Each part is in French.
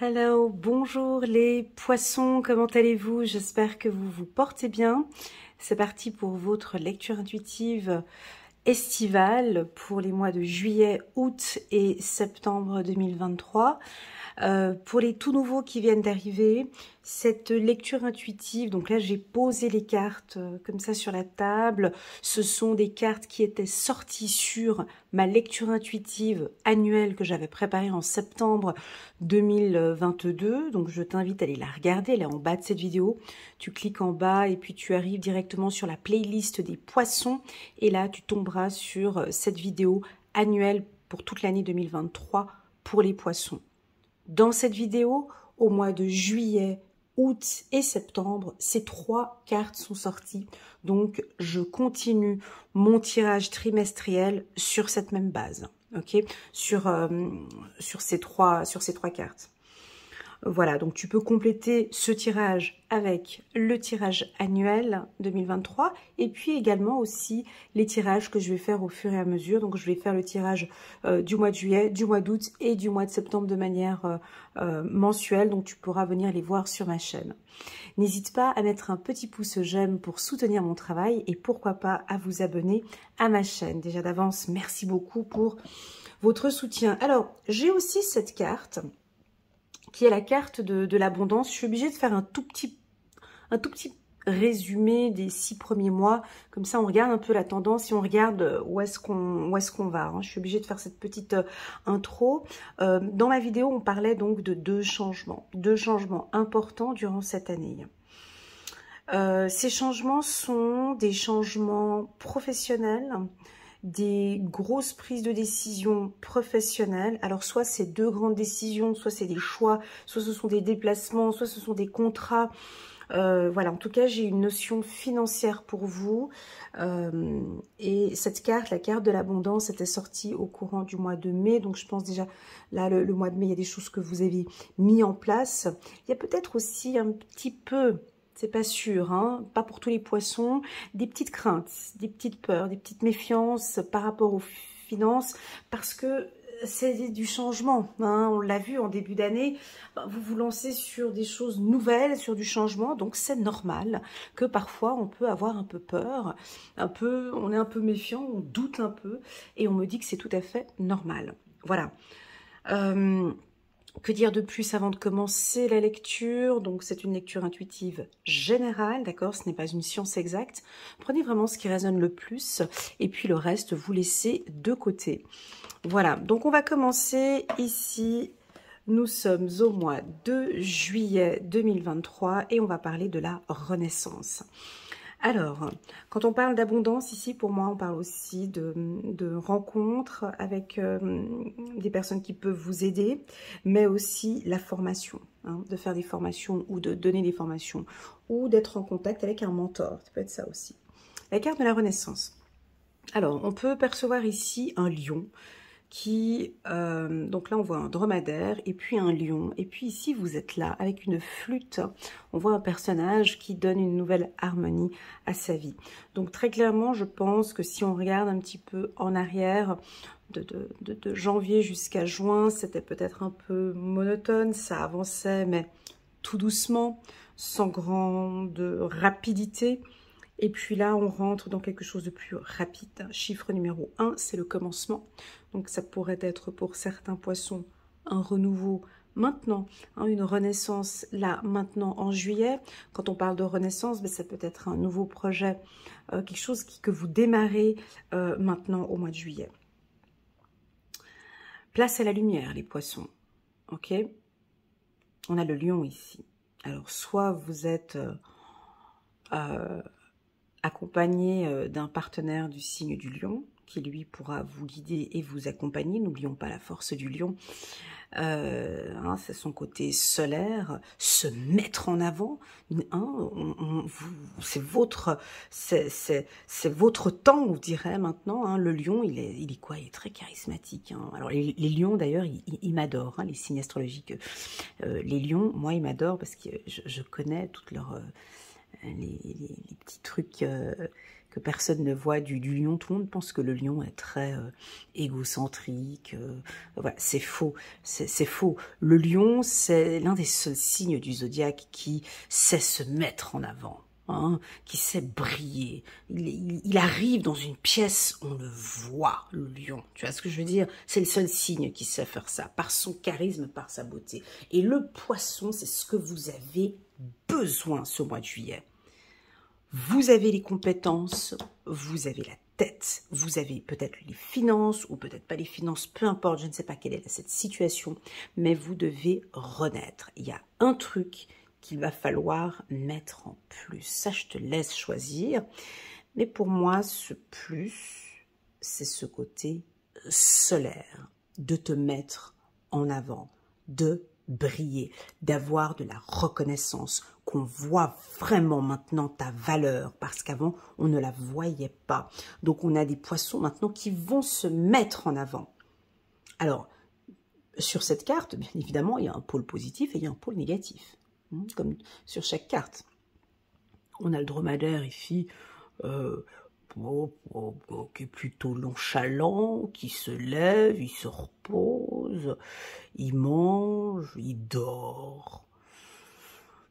Hello, bonjour les poissons, comment allez-vous? J'espère que vous vous portez bien. C'est parti pour votre lecture intuitive estivale pour les mois de juillet, août et septembre 2023. Pour les tout nouveaux qui viennent d'arriver, cette lecture intuitive, donc là j'ai posé les cartes comme ça sur la table, ce sont des cartes qui étaient sorties sur ma lecture intuitive annuelle que j'avais préparée en septembre 2022, donc je t'invite à aller la regarder, elle est en bas de cette vidéo, tu cliques en bas et puis tu arrives directement sur la playlist des poissons et là tu tomberas sur cette vidéo annuelle pour toute l'année 2023 pour les poissons. Dans cette vidéo, au mois de juillet, août et septembre, ces trois cartes sont sorties. Donc, je continue mon tirage trimestriel sur cette même base, ok, sur ces trois cartes. Voilà, donc tu peux compléter ce tirage avec le tirage annuel 2023 et puis également aussi les tirages que je vais faire au fur et à mesure. Donc je vais faire le tirage du mois de juillet, du mois d'août et du mois de septembre de manière mensuelle. Donc tu pourras venir les voir sur ma chaîne. N'hésite pas à mettre un petit pouce j'aime pour soutenir mon travail et pourquoi pas à vous abonner à ma chaîne. Déjà d'avance, merci beaucoup pour votre soutien. Alors, j'ai aussi cette carte qui est la carte de l'abondance. Je suis obligée de faire un tout petit résumé des 6 premiers mois. Comme ça, on regarde un peu la tendance et on regarde où est-ce qu'on va. Hein. Je suis obligée de faire cette petite intro. Dans ma vidéo, on parlait donc de deux changements importants durant cette année. Ces changements sont des changements professionnels, des grosses prises de décision professionnelles. Alors soit c'est deux grandes décisions, soit c'est des choix, soit ce sont des déplacements, soit ce sont des contrats. Voilà, en tout cas j'ai une notion financière pour vous. Et cette carte, la carte de l'abondance, était sortie au courant du mois de mai. Donc je pense déjà, là le mois de mai, il y a des choses que vous avez mis en place. Il y a peut-être aussi un petit peu... C'est pas sûr, hein, pas pour tous les poissons, des petites craintes, des petites peurs, des petites méfiances par rapport aux finances, parce que c'est du changement, hein, on l'a vu en début d'année, vous vous lancez sur des choses nouvelles, sur du changement, donc c'est normal que parfois on peut avoir un peu peur, on est un peu méfiant, on doute un peu, et on me dit que c'est tout à fait normal. Voilà. Que dire de plus avant de commencer la lecture? Donc c'est une lecture intuitive générale, d'accord? Ce n'est pas une science exacte. Prenez vraiment ce qui résonne le plus et puis le reste, vous laissez de côté. Voilà, donc on va commencer ici. Nous sommes au mois de juillet 2023 et on va parler de la renaissance. Alors, quand on parle d'abondance, ici, pour moi, on parle aussi de rencontres avec des personnes qui peuvent vous aider, mais aussi la formation, hein, de faire des formations ou de donner des formations, ou d'être en contact avec un mentor, ça peut être ça aussi. La carte de la Renaissance. Alors, on peut percevoir ici un lion qui, donc là on voit un dromadaire et puis un lion, et puis ici vous êtes là avec une flûte, on voit un personnage qui donne une nouvelle harmonie à sa vie. Donc très clairement je pense que si on regarde un petit peu en arrière, de janvier jusqu'à juin, c'était peut-être un peu monotone, ça avançait mais tout doucement, sans grande rapidité. Et puis là, on rentre dans quelque chose de plus rapide. Chiffre numéro 1, c'est le commencement. Donc ça pourrait être pour certains poissons un renouveau maintenant, hein, une renaissance là, maintenant en juillet. Quand on parle de renaissance, ben, ça peut être un nouveau projet, quelque chose que vous démarrez maintenant au mois de juillet. Place à la lumière, les poissons. Ok? On a le lion ici. Alors, soit vous êtes... accompagné d'un partenaire du signe du lion, qui lui pourra vous guider et vous accompagner. N'oublions pas la force du lion. Hein, c'est son côté solaire, se mettre en avant. Hein, c'est votre temps, on dirait maintenant. Hein, le lion, il est quoi? Il est très charismatique. Hein. Alors les lions, d'ailleurs, ils m'adorent. Hein, les signes astrologiques, les lions, moi, ils m'adorent parce que je connais toute leur les petits trucs que personne ne voit du lion. Tout le monde pense que le lion est très égocentrique. Voilà, c'est faux. C'est faux. Le lion, c'est l'un des seuls signes du zodiaque qui sait se mettre en avant. Hein, qui sait briller. Il arrive dans une pièce, on le voit, le lion. Tu vois ce que je veux dire? C'est le seul signe qui sait faire ça, par son charisme, par sa beauté. Et le poisson, c'est ce que vous avez besoin ce mois de juillet. Vous avez les compétences, vous avez la tête, vous avez peut-être les finances ou peut-être pas les finances, peu importe, je ne sais pas quelle est cette situation, mais vous devez renaître. Il y a un truc qu'il va falloir mettre en plus. Ça, je te laisse choisir. Mais pour moi, ce plus, c'est ce côté solaire, de te mettre en avant, de briller, d'avoir de la reconnaissance, qu'on voit vraiment maintenant ta valeur, parce qu'avant, on ne la voyait pas. Donc, on a des poissons maintenant qui vont se mettre en avant. Alors, sur cette carte, bien évidemment, il y a un pôle positif et il y a un pôle négatif. Comme sur chaque carte. On a le dromadaire ici, qui est plutôt nonchalant, qui se lève, il se repose, il mange, il dort.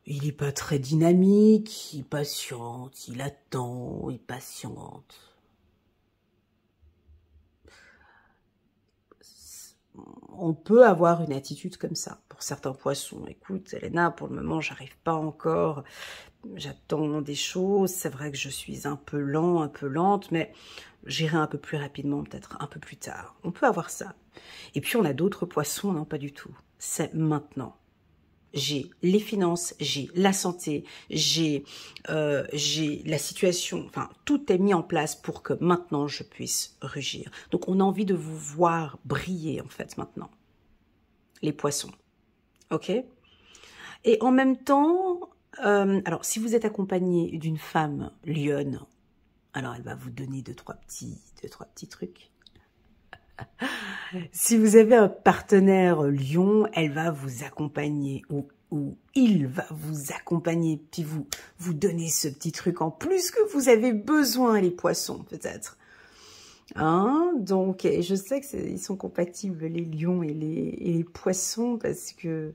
Il n'est pas très dynamique, il patiente, il attend, il patiente. On peut avoir une attitude comme ça pour certains poissons. Écoute, Elena, pour le moment, j'arrive pas encore. J'attends des choses. C'est vrai que je suis un peu lent, un peu lente, mais j'irai un peu plus rapidement, peut-être un peu plus tard. On peut avoir ça. Et puis, on a d'autres poissons, non, pas du tout. C'est maintenant. J'ai les finances, j'ai la santé, j'ai la situation, enfin, tout est mis en place pour que maintenant je puisse rugir. Donc, on a envie de vous voir briller, en fait, maintenant. Les poissons. OK? Et en même temps, alors, si vous êtes accompagné d'une femme lionne, alors elle va vous donner deux, trois petits trucs. Si vous avez un partenaire lion, elle va vous accompagner ou il va vous accompagner, puis vous donner ce petit truc en plus que vous avez besoin, les poissons, peut-être. Hein? Donc, je sais qu'ils sont compatibles, les lions et les poissons, parce que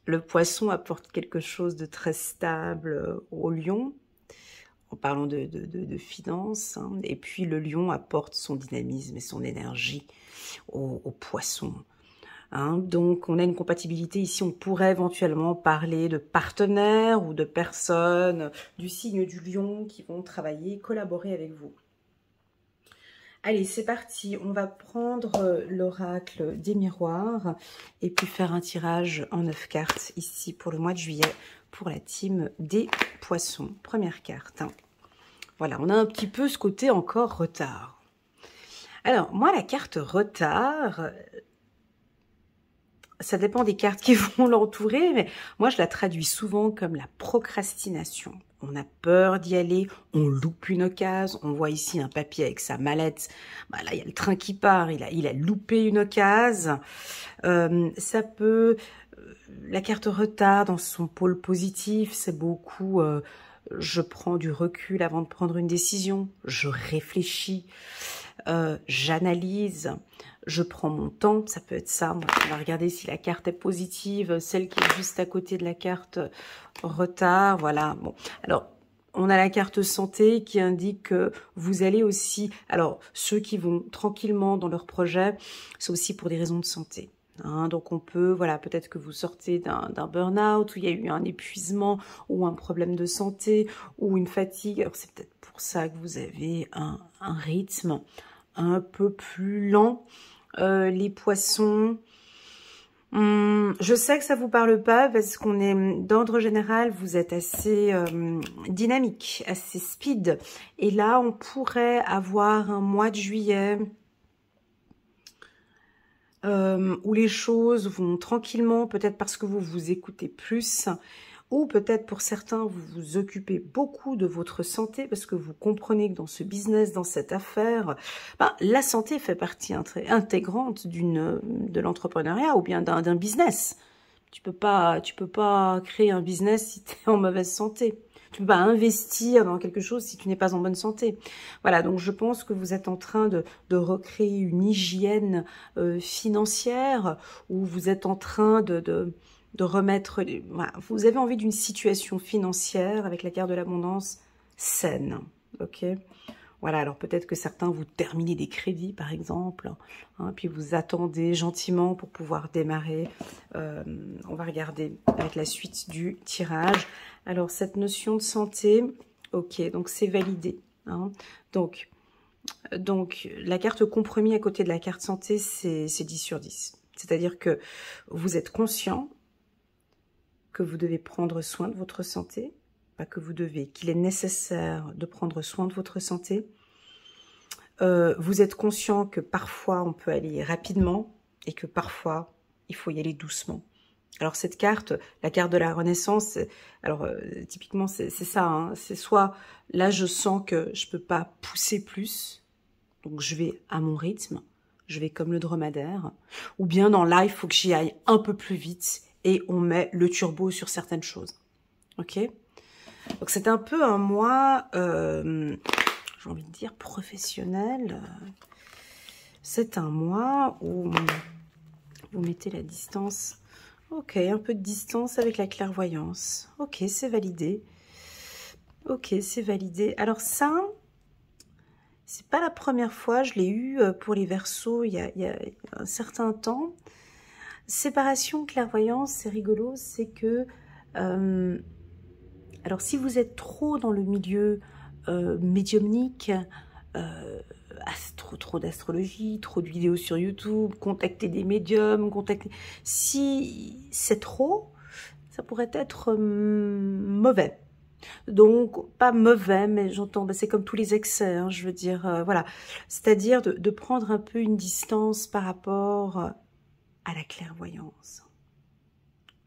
le poisson apporte quelque chose de très stable au lion, en parlant de finances, hein. Et puis le lion apporte son dynamisme et son énergie au poisson. Hein. Donc on a une compatibilité ici, on pourrait éventuellement parler de partenaires ou de personnes du signe du lion qui vont travailler, collaborer avec vous. Allez, c'est parti, on va prendre l'oracle des miroirs et puis faire un tirage en 9 cartes ici pour le mois de juillet pour la team des poissons. Première carte. Voilà, on a un petit peu ce côté encore retard. Alors, moi, la carte retard, ça dépend des cartes qui vont l'entourer, mais moi, je la traduis souvent comme la procrastination. On a peur d'y aller, on loupe une occasion. On voit ici un papier avec sa mallette. Bah là, il y a le train qui part, il a loupé une occasion. Ça peut... La carte retard dans son pôle positif, c'est beaucoup... je prends du recul avant de prendre une décision. Je réfléchis. J'analyse. Je prends mon temps. Ça peut être ça. On va regarder si la carte est positive. Celle qui est juste à côté de la carte retard. Voilà. Bon. Alors, on a la carte santé qui indique que vous allez aussi... Alors, ceux qui vont tranquillement dans leur projet, c'est aussi pour des raisons de santé. Hein, donc on peut, voilà, peut-être que vous sortez d'un burn-out, où il y a eu un épuisement, ou un problème de santé, ou une fatigue. Alors c'est peut-être pour ça que vous avez un rythme un peu plus lent. Les poissons, je sais que ça vous parle pas, parce qu'on est, d'ordre général, vous êtes assez dynamique, assez speed. Et là, on pourrait avoir un mois de juillet... où les choses vont tranquillement, peut-être parce que vous vous écoutez plus, ou peut-être pour certains, vous vous occupez beaucoup de votre santé, parce que vous comprenez que dans ce business, dans cette affaire, ben, la santé fait partie intégrante de l'entrepreneuriat ou bien d'un business. Tu peux pas créer un business si tu es en mauvaise santé. Tu peux pas investir dans quelque chose si tu n'es pas en bonne santé. Voilà, donc je pense que vous êtes en train de recréer une hygiène financière, où vous êtes en train de remettre... Voilà, vous avez envie d'une situation financière avec la carte de l'abondance saine. Ok ? Voilà, alors peut-être que certains, vous terminez des crédits, par exemple, hein, puis vous attendez gentiment pour pouvoir démarrer. On va regarder avec la suite du tirage. Alors, cette notion de santé, ok, donc c'est validé. Hein. Donc, la carte compromis à côté de la carte santé, c'est 10 sur 10. C'est-à-dire que vous êtes conscient que vous devez prendre soin de votre santé, pas que vous devez, qu'il est nécessaire de prendre soin de votre santé. Vous êtes conscient que parfois on peut aller rapidement et que parfois il faut y aller doucement. Alors cette carte, la carte de la Renaissance, alors typiquement c'est ça, hein, c'est soit là je sens que je peux pas pousser plus, donc je vais à mon rythme, je vais comme le dromadaire, ou bien dans là il faut que j'y aille un peu plus vite et on met le turbo sur certaines choses. Ok ? Donc c'est un peu un mois, j'ai envie de dire professionnel. C'est un mois où vous mettez la distance. Ok, un peu de distance avec la clairvoyance. Ok, c'est validé. Ok, c'est validé. Alors ça, c'est pas la première fois. Je l'ai eu pour les Verseaux il y a un certain temps. Séparation, clairvoyance, c'est rigolo. C'est que... alors si vous êtes trop dans le milieu médiumnique, trop d'astrologie, trop de vidéos sur YouTube, contacter des médiums, si c'est trop, ça pourrait être mauvais. Donc, pas mauvais, mais j'entends, c'est comme tous les excès, hein, je veux dire, voilà. C'est-à-dire de prendre un peu une distance par rapport à la clairvoyance.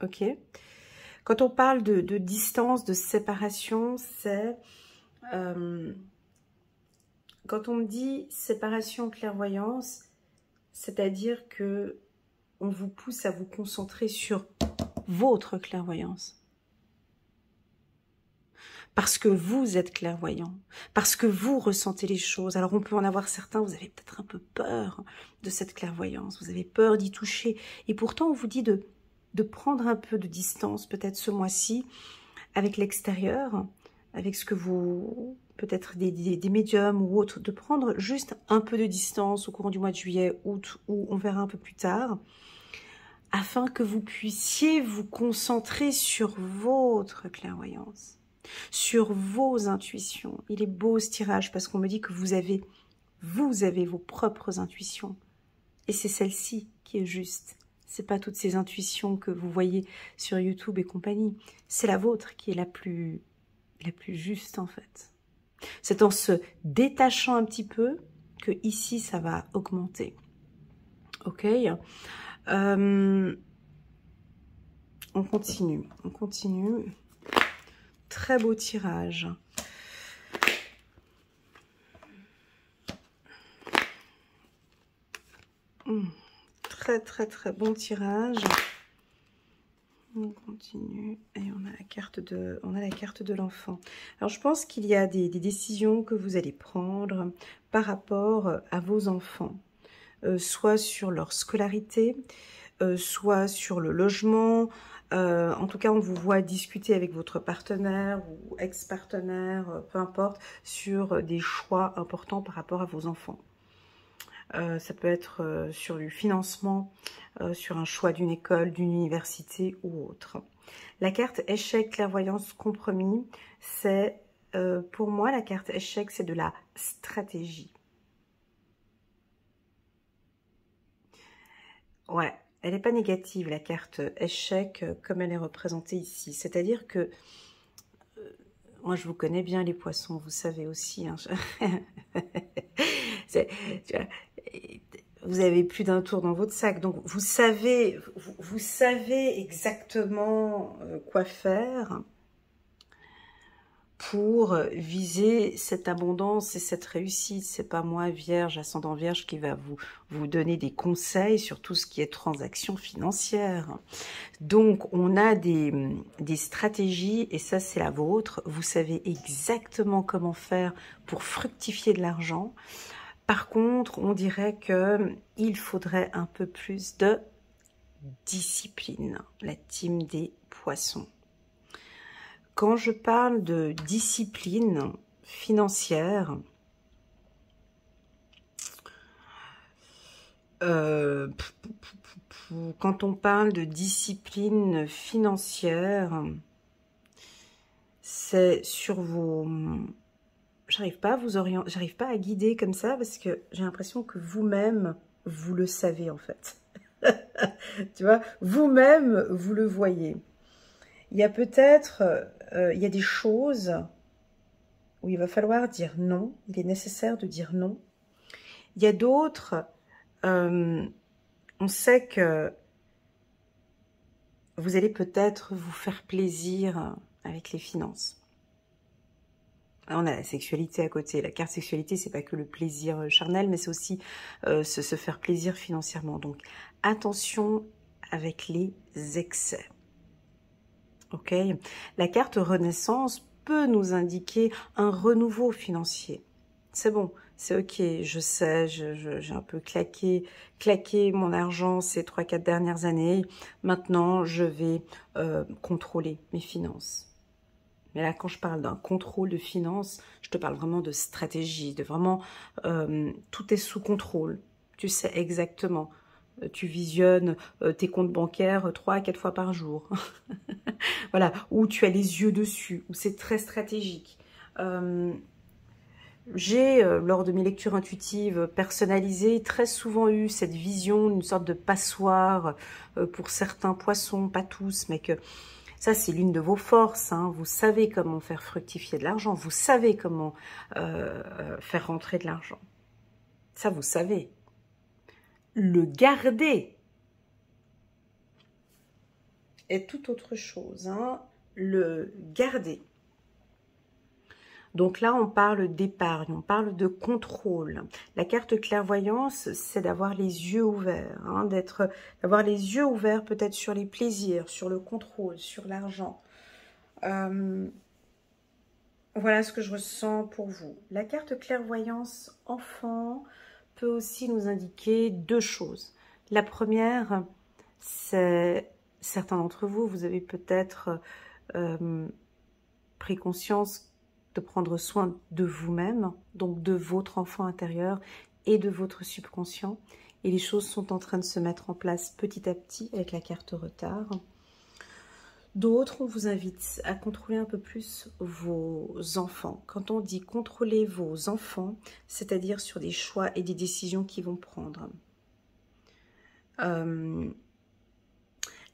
Ok ? Quand on parle de distance, de séparation, c'est... quand on me dit séparation, clairvoyance, c'est-à-dire que on vous pousse à vous concentrer sur votre clairvoyance. Parce que vous êtes clairvoyant, parce que vous ressentez les choses. Alors on peut en avoir certains, vous avez peut-être un peu peur de cette clairvoyance, vous avez peur d'y toucher. Et pourtant on vous dit de prendre un peu de distance, peut-être ce mois-ci, avec l'extérieur, avec ce que vous... peut-être des médiums ou autres, de prendre juste un peu de distance au courant du mois de juillet, août, ou on verra un peu plus tard, afin que vous puissiez vous concentrer sur votre clairvoyance, sur vos intuitions. Il est beau ce tirage parce qu'on me dit que vous avez vos propres intuitions. Et c'est celle-ci qui est juste. C'est pas toutes ces intuitions que vous voyez sur YouTube et compagnie. C'est la vôtre qui est la plus juste en fait. C'est en se détachant un petit peu que ici ça va augmenter. Ok, on continue, on continue. Très beau tirage. Très bon tirage. On continue et on a la carte de l'enfant. Alors je pense qu'il y a des décisions que vous allez prendre par rapport à vos enfants, soit sur leur scolarité, soit sur le logement. En tout cas, on vous voit discuter avec votre partenaire ou ex-partenaire, peu importe, sur des choix importants par rapport à vos enfants. Ça peut être sur du financement, sur un choix d'une école, d'une université ou autre. La carte échec, clairvoyance, compromis, c'est pour moi la carte échec, c'est de la stratégie. Ouais, elle n'est pas négative la carte échec comme elle est représentée ici. C'est-à-dire que moi je vous connais bien les poissons, vous savez aussi. Hein, tu vois, vous avez plus d'un tour dans votre sac, donc vous savez exactement quoi faire pour viser cette abondance et cette réussite. C'est pas moi, Vierge, ascendant Vierge, qui va vous donner des conseils sur tout ce qui est transactions financières. Donc, on a des stratégies, et ça, c'est la vôtre. Vous savez exactement comment faire pour fructifier de l'argent. Par contre, on dirait qu'il faudrait un peu plus de discipline, la team des poissons. Quand je parle de discipline financière, quand on parle de discipline financière, c'est sur vos... J'arrive pas à vous orienter, j'arrive pas à guider comme ça parce que j'ai l'impression que vous-même, vous le savez en fait. Tu vois, vous-même, vous le voyez. Il y a peut-être, il y a des choses où il va falloir dire non. Il est nécessaire de dire non. Il y a d'autres, on sait que vous allez peut-être vous faire plaisir avec les finances. On a la sexualité à côté. La carte sexualité, c'est pas que le plaisir charnel, mais c'est aussi se faire plaisir financièrement. Donc, attention avec les excès. Ok, la carte Renaissance peut nous indiquer un renouveau financier. C'est bon, c'est ok, je sais, j'ai un peu claqué mon argent ces 3-4 dernières années. Maintenant, je vais contrôler mes finances. Mais là, quand je parle d'un contrôle de finances, je te parle vraiment de stratégie, de vraiment, tout est sous contrôle. Tu sais exactement. Tu visionnes tes comptes bancaires 3-4 fois par jour. Voilà, où tu as les yeux dessus, où c'est très stratégique. J'ai, lors de mes lectures intuitives personnalisées, très souvent eu cette vision, une sorte de passoire pour certains poissons, pas tous, mais que ça, c'est l'une de vos forces. Hein. Vous savez comment faire fructifier de l'argent, vous savez comment faire rentrer de l'argent. Ça, vous savez. Le garder est tout autre chose. Hein. Le garder. Donc là, on parle d'épargne, on parle de contrôle. La carte clairvoyance, c'est d'avoir les yeux ouverts, hein, d'avoir les yeux ouverts peut-être sur les plaisirs, sur le contrôle, sur l'argent. Voilà ce que je ressens pour vous. La carte clairvoyance enfant peut aussi nous indiquer deux choses. La première, c'est certains d'entre vous, vous avez peut-être pris conscience de prendre soin de vous-même, donc de votre enfant intérieur et de votre subconscient. Et les choses sont en train de se mettre en place petit à petit avec la carte retard. D'autres, on vous invite à contrôler un peu plus vos enfants. Quand on dit contrôler vos enfants, c'est-à-dire sur des choix et des décisions qu'ils vont prendre. La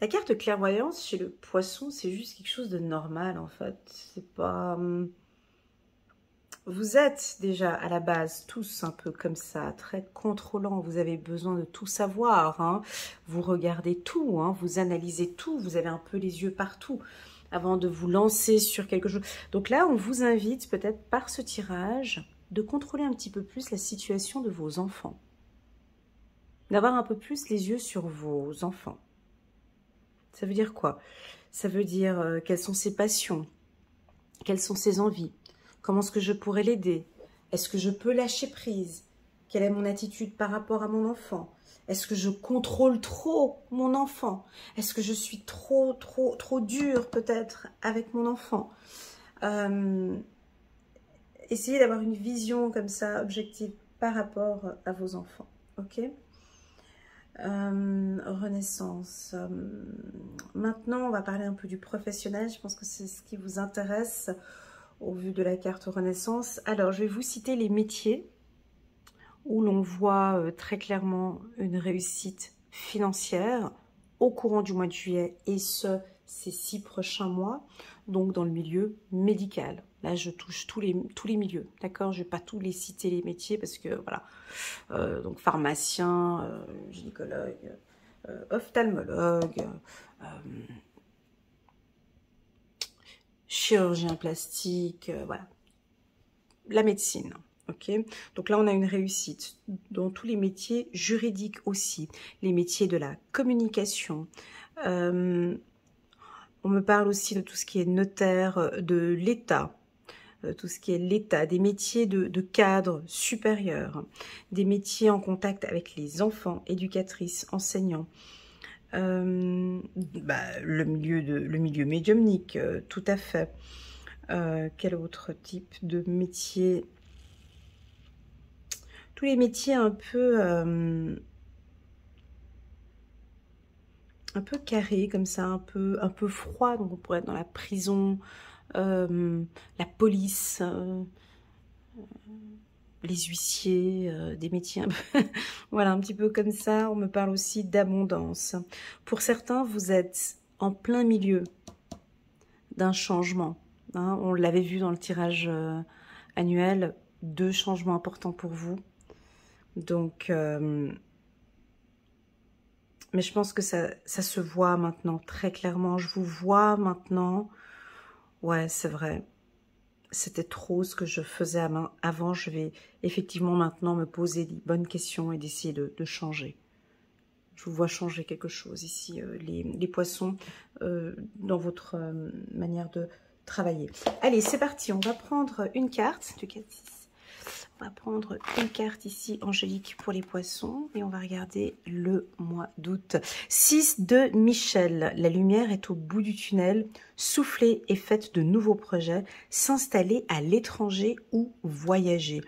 carte clairvoyance chez le poisson, c'est juste quelque chose de normal en fait. C'est pas... Vous êtes déjà à la base tous un peu comme ça, très contrôlant. Vous avez besoin de tout savoir. Hein. Vous regardez tout, hein, vous analysez tout. Vous avez un peu les yeux partout avant de vous lancer sur quelque chose. Donc là, on vous invite peut-être par ce tirage de contrôler un petit peu plus la situation de vos enfants. D'avoir un peu plus les yeux sur vos enfants. Ça veut dire quoi? Ça veut dire quelles sont ses passions, quelles sont ses envies. Comment est-ce que je pourrais l'aider? Est-ce que je peux lâcher prise? Quelle est mon attitude par rapport à mon enfant? Est-ce que je contrôle trop mon enfant? Est-ce que je suis trop dure peut-être avec mon enfant? Essayez d'avoir une vision comme ça, objective, par rapport à vos enfants. Ok? Renaissance. Maintenant, on va parler un peu du professionnel. Je pense que c'est ce qui vous intéresse au vu de la carte Renaissance. Alors, je vais vous citer les métiers où l'on voit très clairement une réussite financière au courant du mois de juillet et ces 6 prochains mois, donc dans le milieu médical. Là, je touche tous les milieux, d'accord? Je ne vais pas tous les citer les métiers parce que, voilà, donc pharmacien, gynécologue, ophtalmologue, chirurgien plastique, voilà. La médecine, ok. Donc là, on a une réussite dans tous les métiers juridiques aussi. Les métiers de la communication. On me parle aussi de tout ce qui est notaire, de l'État. Tout ce qui est l'État, des métiers de cadre supérieur, des métiers en contact avec les enfants, éducatrices, enseignants, le milieu médiumnique, tout à fait. Quel autre type de métier? Tous les métiers un peu carrés comme ça, un peu froid, donc on pourrait être dans la prison, la police, les huissiers, des métiers un peu voilà, un petit peu comme ça. On me parle aussi d'abondance. Pour certains, vous êtes en plein milieu d'un changement. Hein. On l'avait vu dans le tirage annuel, 2 changements importants pour vous. Donc, mais je pense que ça se voit maintenant très clairement. Je vous vois maintenant. Ouais, c'est vrai. C'était trop ce que je faisais avant. Je vais effectivement maintenant me poser les bonnes questions et d'essayer de changer. Je vous vois changer quelque chose ici, les poissons, dans votre manière de travailler. Allez, c'est parti. On va prendre une carte du 4-6. On va prendre une carte ici, angélique, pour les poissons. Et on va regarder le mois d'août. 6 de Michel. La lumière est au bout du tunnel. Soufflez et faites de nouveaux projets. S'installer à l'étranger ou voyager.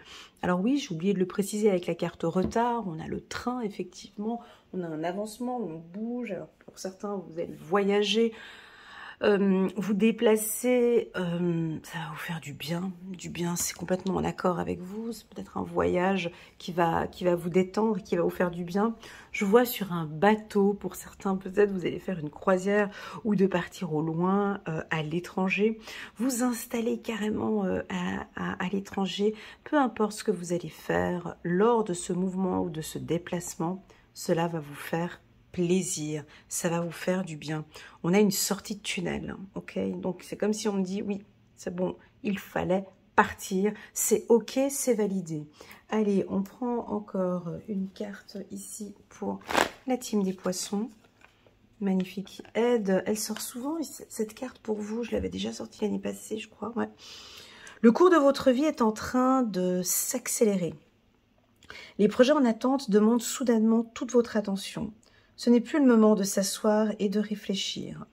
Alors oui, j'ai oublié de le préciser avec la carte retard. On a le train, effectivement. On a un avancement, on bouge. Alors pour certains, vous allez voyager. Vous déplacer, ça va vous faire du bien, c'est complètement en accord avec vous, c'est peut-être un voyage qui va vous détendre, qui va vous faire du bien. Je vois sur un bateau, pour certains peut-être vous allez faire une croisière ou de partir au loin, à l'étranger, vous installer carrément à l'étranger, peu importe ce que vous allez faire lors de ce mouvement ou de ce déplacement, cela va vous faire plaisir, ça va vous faire du bien. On a une sortie de tunnel, ok? Donc c'est comme si on me dit, oui, c'est bon, il fallait partir, c'est ok, c'est validé. Allez, on prend encore une carte ici pour la team des poissons. Magnifique aide, elle sort souvent, cette carte pour vous, je l'avais déjà sortie l'année passée, je crois, ouais. Le cours de votre vie est en train de s'accélérer. Les projets en attente demandent soudainement toute votre attention. Ce n'est plus le moment de s'asseoir et de réfléchir.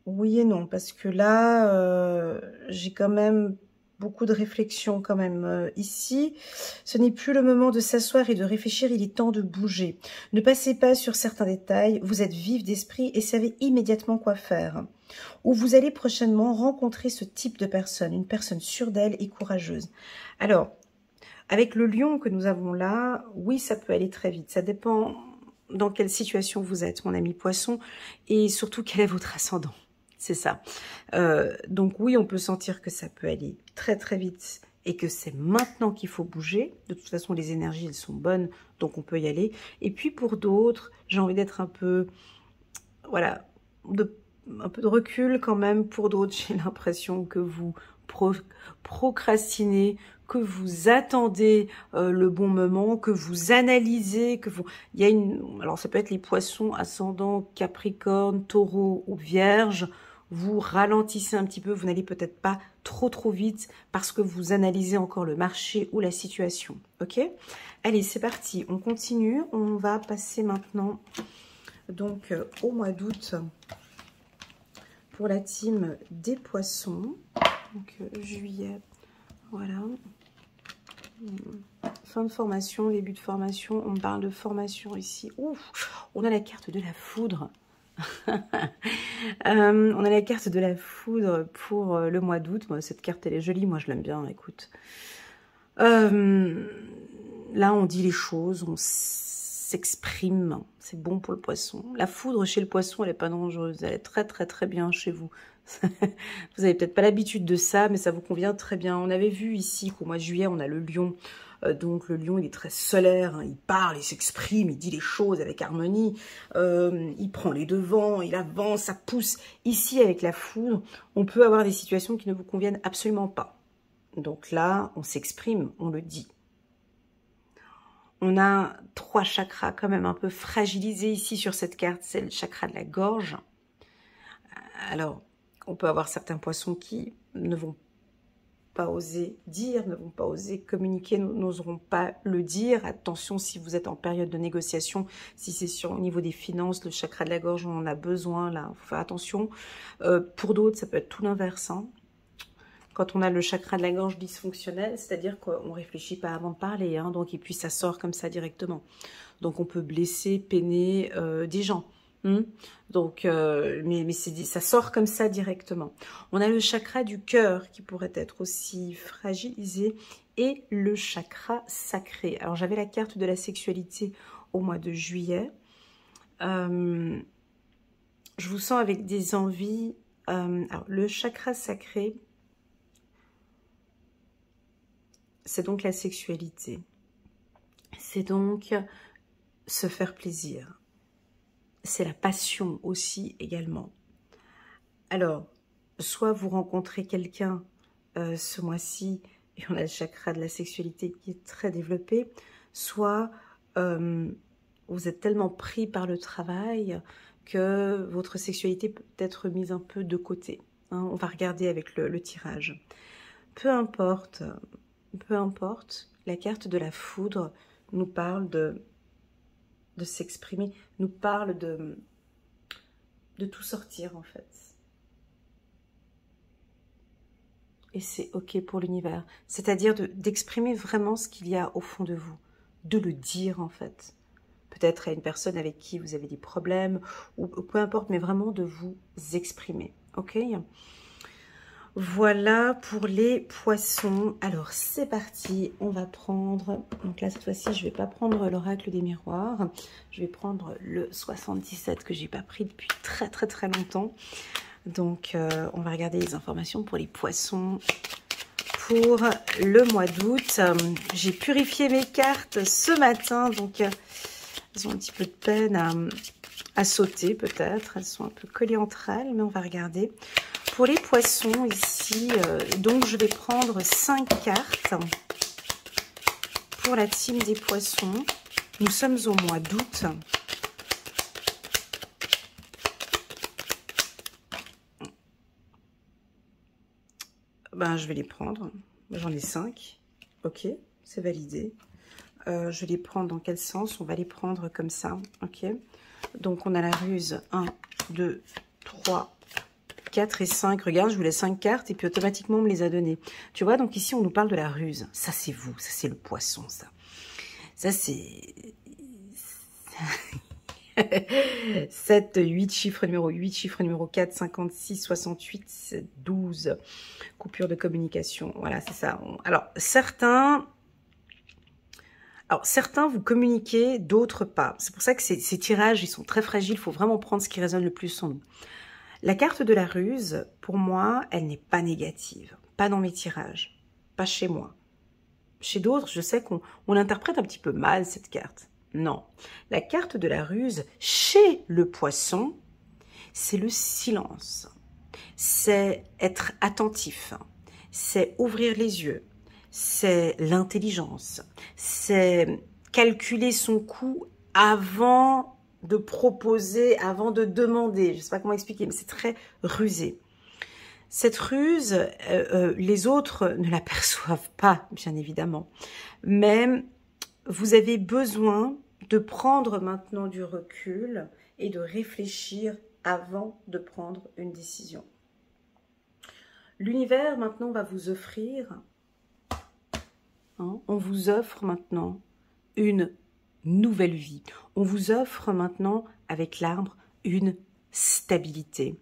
Oui et non, parce que là, j'ai quand même beaucoup de réflexion quand même ici. Ce n'est plus le moment de s'asseoir et de réfléchir, il est temps de bouger. Ne passez pas sur certains détails, vous êtes vif d'esprit et savez immédiatement quoi faire. Ou vous allez prochainement rencontrer ce type de personne, une personne sûre d'elle et courageuse. Alors, avec le lion que nous avons là, oui, ça peut aller très vite. Ça dépend dans quelle situation vous êtes, mon ami poisson, et surtout quel est votre ascendant. C'est ça. Donc oui, on peut sentir que ça peut aller très très vite et que c'est maintenant qu'il faut bouger. De toute façon, les énergies, elles sont bonnes, donc on peut y aller. Et puis pour d'autres, j'ai envie d'être un peu, voilà, un peu de recul quand même. Pour d'autres, j'ai l'impression que vous procrastinez, que vous attendez le bon moment, que vous analysez, que vous... Il y a une... Alors ça peut être les poissons, ascendant, capricorne, taureau ou vierge. Vous ralentissez un petit peu, vous n'allez peut-être pas trop vite parce que vous analysez encore le marché ou la situation. Ok? Allez, c'est parti, on continue. On va passer maintenant donc au mois d'août pour la team des poissons. Donc juillet, voilà. Fin de formation, début de formation. On me parle de formation ici. Ouf, on a la carte de la foudre. On a la carte de la foudre pour le mois d'août. Cette carte, elle est jolie. Moi, je l'aime bien. Écoute. Là, on dit les choses. On s'exprime. C'est bon pour le poisson. La foudre chez le poisson, elle n'est pas dangereuse. Elle est très bien chez vous. Vous avez peut-être pas l'habitude de ça, mais ça vous convient très bien. On avait vu ici qu'au mois de juillet, on a le lion. Donc le lion, il est très solaire, hein, il parle, il s'exprime, il dit les choses avec harmonie, il prend les devants, il avance, ça pousse. Ici, avec la foudre, on peut avoir des situations qui ne vous conviennent absolument pas. Donc là, on s'exprime, on le dit. On a 3 chakras quand même un peu fragilisés ici sur cette carte, c'est le chakra de la gorge. Alors, on peut avoir certains poissons qui ne vont pas oser dire, ne vont pas oser communiquer, n'oseront pas le dire. Attention si vous êtes en période de négociation, si c'est au niveau des finances, le chakra de la gorge, on en a besoin, là, il faut faire attention. Pour d'autres, ça peut être tout l'inverse, hein. Quand on a le chakra de la gorge dysfonctionnel, c'est-à-dire qu'on ne réfléchit pas avant de parler, hein, donc, et puis ça sort comme ça directement. Donc on peut blesser, peiner des gens. Donc, mais ça sort comme ça directement. On a le chakra du cœur qui pourrait être aussi fragilisé et le chakra sacré. Alors j'avais la carte de la sexualité au mois de juillet. Je vous sens avec des envies. Alors le chakra sacré, c'est donc la sexualité. C'est donc se faire plaisir. C'est la passion aussi également. Alors, soit vous rencontrez quelqu'un ce mois-ci, et on a le chakra de la sexualité qui est très développé, soit vous êtes tellement pris par le travail que votre sexualité peut être mise un peu de côté. Hein, on va regarder avec le tirage. Peu importe, la carte de la foudre nous parle de s'exprimer, nous parle de tout sortir en fait. Et c'est ok pour l'univers. C'est-à-dire d'exprimer vraiment ce qu'il y a au fond de vous. De le dire en fait. Peut-être à une personne avec qui vous avez des problèmes, ou peu importe, mais vraiment de vous exprimer. Ok ? Voilà pour les poissons. Alors c'est parti, on va prendre, donc là cette fois-ci je ne vais pas prendre l'oracle des miroirs, je vais prendre le 77 que j'ai pas pris depuis très longtemps. Donc on va regarder les informations pour les poissons pour le mois d'août. J'ai purifié mes cartes ce matin, donc elles ont un petit peu de peine à sauter peut-être, elles sont un peu collées entre elles, mais on va regarder. Pour les poissons ici, donc je vais prendre 5 cartes pour la team des poissons. Nous sommes au mois d'août. Ben, je vais les prendre. J'en ai 5. Ok, c'est validé. Je vais les prendre dans quel sens? On va les prendre comme ça. Ok. Donc on a la ruse 1, 2, 3, 4 et 5, regarde, je voulais 5 cartes et puis automatiquement on me les a données. Tu vois, donc ici on nous parle de la ruse. Ça c'est vous, ça c'est le poisson, ça. Ça c'est... 7, 8, chiffre numéro 8, chiffre numéro 4, 56, 68, 12. Coupure de communication, voilà, c'est ça. Alors, certains vous communiquez, d'autres pas. C'est pour ça que ces tirages, ils sont très fragiles. Il faut vraiment prendre ce qui résonne le plus en nous. La carte de la ruse, pour moi, elle n'est pas négative. Pas dans mes tirages. Pas chez moi. Chez d'autres, je sais qu'on interprète un petit peu mal cette carte. Non. La carte de la ruse, chez le poisson, c'est le silence. C'est être attentif. C'est ouvrir les yeux. C'est l'intelligence. C'est calculer son coût avant de proposer, avant de demander. Je ne sais pas comment expliquer, mais c'est très rusé. Cette ruse, les autres ne l'aperçoivent pas, bien évidemment. Mais vous avez besoin de prendre maintenant du recul et de réfléchir avant de prendre une décision. L'univers maintenant va vous offrir, hein, on vous offre maintenant une nouvelle vie. On vous offre maintenant avec l'arbre une stabilité.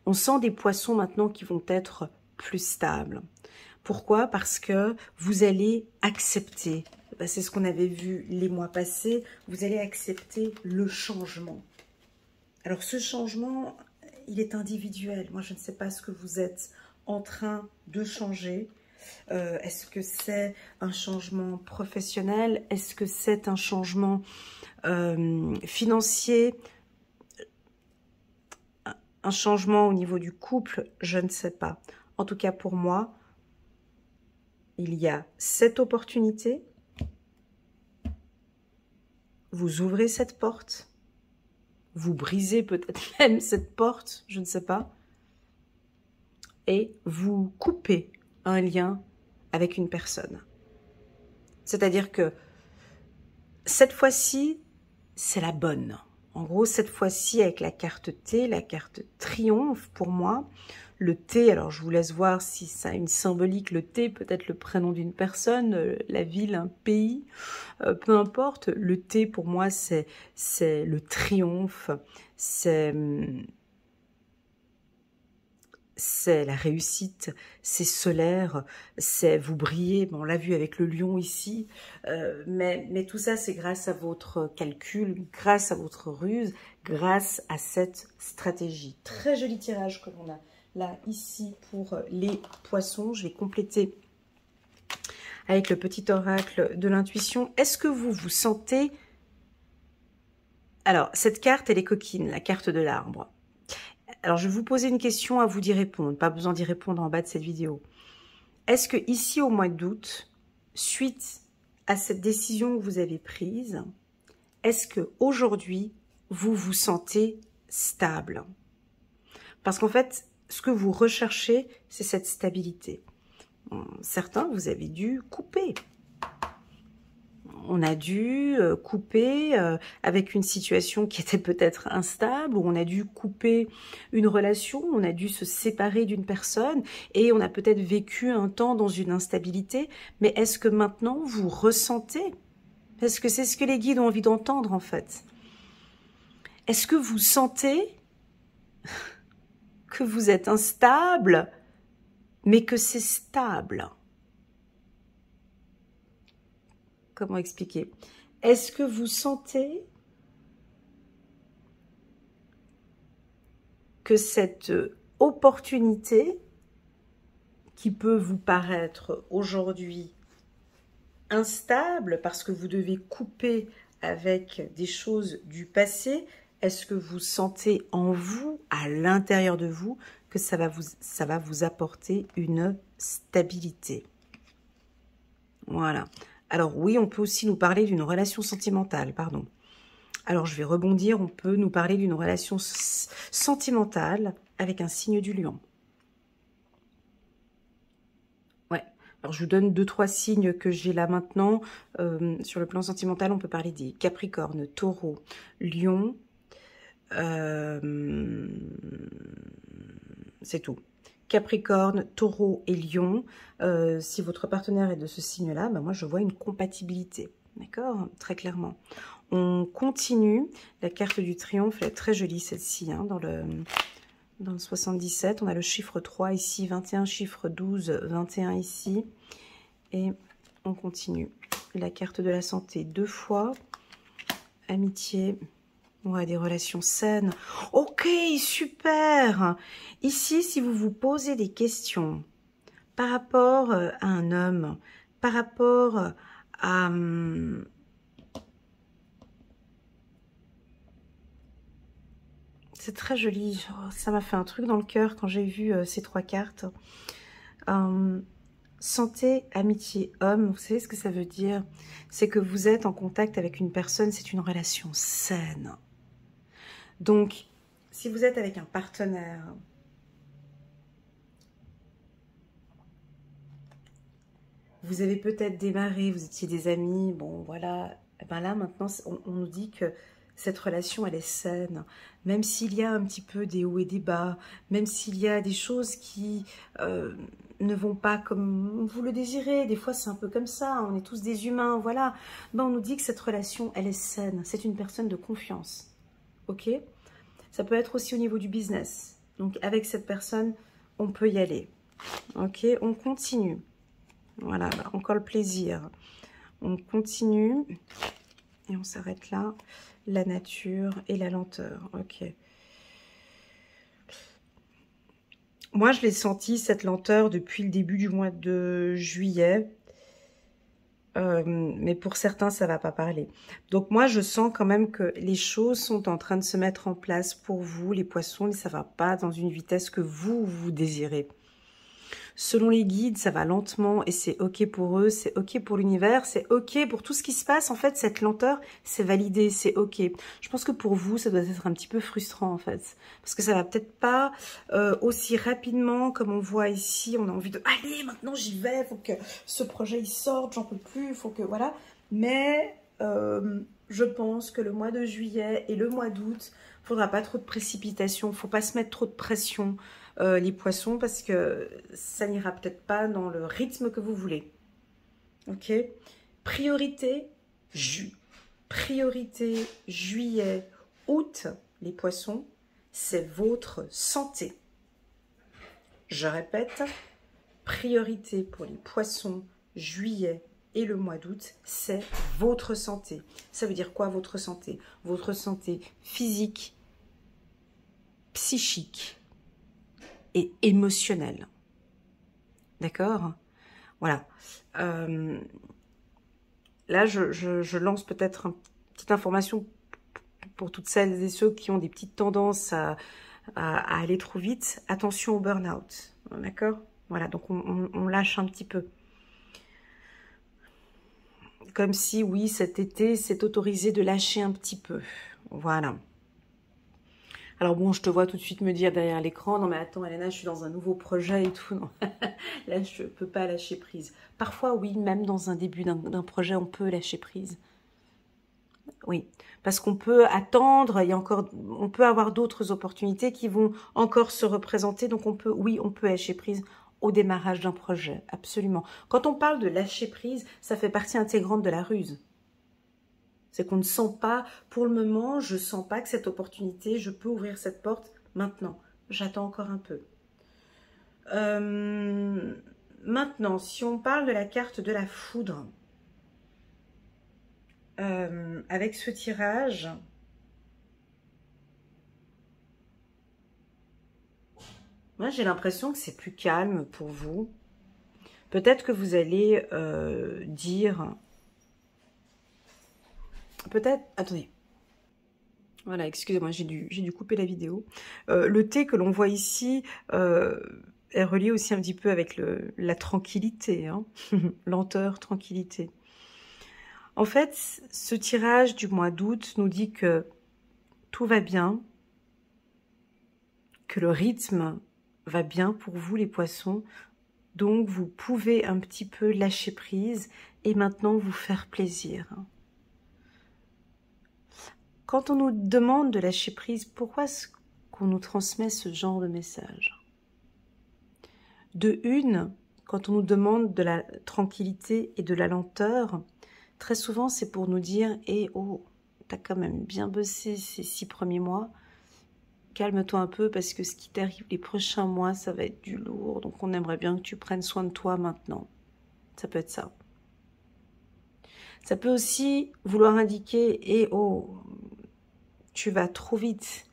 On sent des poissons maintenant qui vont être plus stables. Pourquoi? Parce que vous allez accepter, c'est ce qu'on avait vu les mois passés, vous allez accepter le changement. Alors ce changement, il est individuel. Moi, je ne sais pas ce que vous êtes en train de changer. Est-ce que c'est un changement professionnel? Est-ce que c'est un changement financier? Un changement au niveau du couple? Je ne sais pas. En tout cas, pour moi, il y a cette opportunité. Vous ouvrez cette porte. Vous brisez peut-être même cette porte, je ne sais pas. Et vous coupez un lien avec une personne. C'est-à-dire que cette fois-ci, c'est la bonne. En gros, cette fois-ci, avec la carte T, la carte triomphe pour moi. Le T, alors je vous laisse voir si ça a une symbolique. Le T, peut-être le prénom d'une personne, la ville, un pays, peu importe. Le T, pour moi, c'est le triomphe, c'est la réussite, c'est solaire, c'est vous brillez, bon, on l'a vu avec le lion ici, mais tout ça c'est grâce à votre calcul, grâce à votre ruse, grâce à cette stratégie. Très joli tirage que l'on a là ici pour les poissons. Je vais compléter avec le petit oracle de l'intuition. Est-ce que vous vous sentez... Alors, cette carte, elle est coquine, la carte de l'arbre. Alors, je vais vous poser une question, à vous d'y répondre. Pas besoin d'y répondre en bas de cette vidéo. Est-ce que ici, au mois d'août, suite à cette décision que vous avez prise, est-ce que aujourd'hui vous vous sentez stable? Parce qu'en fait, ce que vous recherchez, c'est cette stabilité. Certains, vous avez dû couper. On a dû couper avec une situation qui était peut-être instable, ou on a dû couper une relation, on a dû se séparer d'une personne, et on a peut-être vécu un temps dans une instabilité. Mais est-ce que maintenant vous ressentez? Est-ce que c'est ce que les guides ont envie d'entendre en fait? Est-ce que vous sentez que vous êtes instable, mais que c'est stable? Comment expliquer? Est-ce que vous sentez que cette opportunité qui peut vous paraître aujourd'hui instable parce que vous devez couper avec des choses du passé, est-ce que vous sentez en vous, à l'intérieur de vous, que ça va vous apporter une stabilité? Voilà. Alors oui, on peut aussi nous parler d'une relation sentimentale, pardon. Alors je vais rebondir, on peut nous parler d'une relation sentimentale avec un signe du lion. Ouais, alors je vous donne 2-3 signes que j'ai là maintenant. Sur le plan sentimental, on peut parler des Capricorne, Taureau, Lion. C'est tout. Capricorne, Taureau et Lion. Si votre partenaire est de ce signe-là, ben moi je vois une compatibilité. D'accord? Très clairement. On continue. La carte du triomphe, elle est très jolie celle-ci. Hein, dans le 77, on a le chiffre 3 ici, 21, chiffre 12, 21 ici. Et on continue. La carte de la santé 2 fois. Amitié. Ouais, des relations saines. Ok, super. Ici, si vous vous posez des questions par rapport à un homme, par rapport à... c'est très joli. Oh, ça m'a fait un truc dans le cœur quand j'ai vu ces 3 cartes. Santé, amitié, homme, vous savez ce que ça veut dire? C'est que vous êtes en contact avec une personne, c'est une relation saine. Donc, si vous êtes avec un partenaire, vous avez peut-être démarré, vous étiez des amis, bon voilà, et ben là maintenant on nous dit que cette relation elle est saine, même s'il y a un petit peu des hauts et des bas, même s'il y a des choses qui ne vont pas comme vous le désirez, des fois c'est un peu comme ça, on est tous des humains, voilà, ben on nous dit que cette relation elle est saine, c'est une personne de confiance, ok? Ça peut être aussi au niveau du business. Donc, avec cette personne, on peut y aller. Ok, on continue. Voilà, bah, encore le plaisir. On continue. Et on s'arrête là. La nature et la lenteur. Ok. Moi, je l'ai senti, cette lenteur, depuis le début du mois de juillet. Mais pour certains, ça va pas parler. Donc moi, je sens quand même que les choses sont en train de se mettre en place pour vous, les poissons, mais ça va pas dans une vitesse que vous désirez. Selon les guides, ça va lentement et c'est ok pour eux, c'est ok pour l'univers, c'est ok pour tout ce qui se passe. En fait, cette lenteur, c'est validé, c'est ok. Je pense que pour vous, ça doit être un petit peu frustrant en fait, parce que ça va peut-être pas aussi rapidement comme on voit ici. On a envie de allez, maintenant j'y vais, faut que ce projet il sorte, j'en peux plus, faut que voilà. Mais je pense que le mois de juillet et le mois d'août, faudra pas trop de précipitation, faut pas se mettre trop de pression. Les poissons, parce que ça n'ira peut-être pas dans le rythme que vous voulez. Ok? Priorité, priorité juillet, août, les poissons, c'est votre santé. Je répète, priorité pour les poissons, juillet et le mois d'août, c'est votre santé. Ça veut dire quoi, votre santé? Votre santé physique, psychique et émotionnel. D'accord? Voilà. Là, je lance peut-être une petite information pour toutes celles et ceux qui ont des petites tendances à aller trop vite. Attention au burn-out. D'accord? Voilà, donc on lâche un petit peu. Comme si, oui, cet été, c'est autorisé de lâcher un petit peu. Voilà. Alors bon, je te vois tout de suite me dire derrière l'écran, non mais attends Elena, je suis dans un nouveau projet et tout. Non. Là, je ne peux pas lâcher prise. Parfois, oui, même dans un début d'un projet, on peut lâcher prise. Oui, parce qu'on peut attendre, on peut avoir d'autres opportunités qui vont encore se représenter. Donc on peut lâcher prise au démarrage d'un projet, absolument. Quand on parle de lâcher prise, ça fait partie intégrante de la ruse. C'est qu'on ne sent pas, pour le moment, je ne sens pas que cette opportunité, je peux ouvrir cette porte maintenant. J'attends encore un peu. Maintenant, si on parle de la carte de la foudre, avec ce tirage, moi j'ai l'impression que c'est plus calme pour vous. Peut-être que vous allez dire... Peut-être... Attendez. Voilà, excusez-moi, j'ai dû couper la vidéo. Le thé que l'on voit ici est relié aussi un petit peu avec la tranquillité. Hein. Lenteur, tranquillité. En fait, ce tirage du mois d'août nous dit que tout va bien, que le rythme va bien pour vous les poissons, donc vous pouvez un petit peu lâcher prise et maintenant vous faire plaisir. Quand on nous demande de lâcher prise, pourquoi est-ce qu'on nous transmet ce genre de message? De une, quand on nous demande de la tranquillité et de la lenteur, très souvent c'est pour nous dire « Eh oh, t'as quand même bien bossé ces 6 premiers mois, calme-toi un peu parce que ce qui t'arrive les prochains mois, ça va être du lourd, donc on aimerait bien que tu prennes soin de toi maintenant. » Ça peut être ça. Ça peut aussi vouloir indiquer « Eh oh, tu vas trop vite.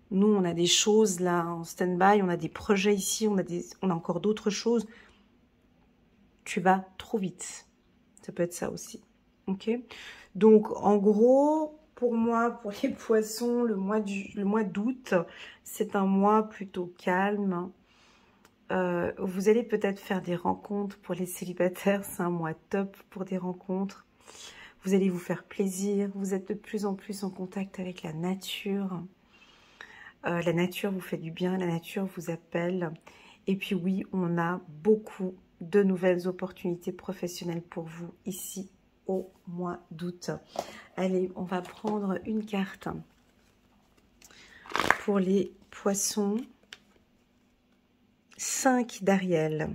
Nous, on a des choses là en stand-by, on a des projets ici, on a encore d'autres choses. Tu vas trop vite. » Ça peut être ça aussi. Ok. Donc, en gros, pour moi, pour les poissons, le mois d'août, c'est un mois plutôt calme. Vous allez peut-être faire des rencontres pour les célibataires. C'est un mois top pour des rencontres. Vous allez vous faire plaisir. Vous êtes de plus en plus en contact avec la nature. La nature vous fait du bien. La nature vous appelle. Et puis oui, on a beaucoup de nouvelles opportunités professionnelles pour vous ici au mois d'août. Allez, on va prendre une carte pour les poissons. 5 d'Ariel.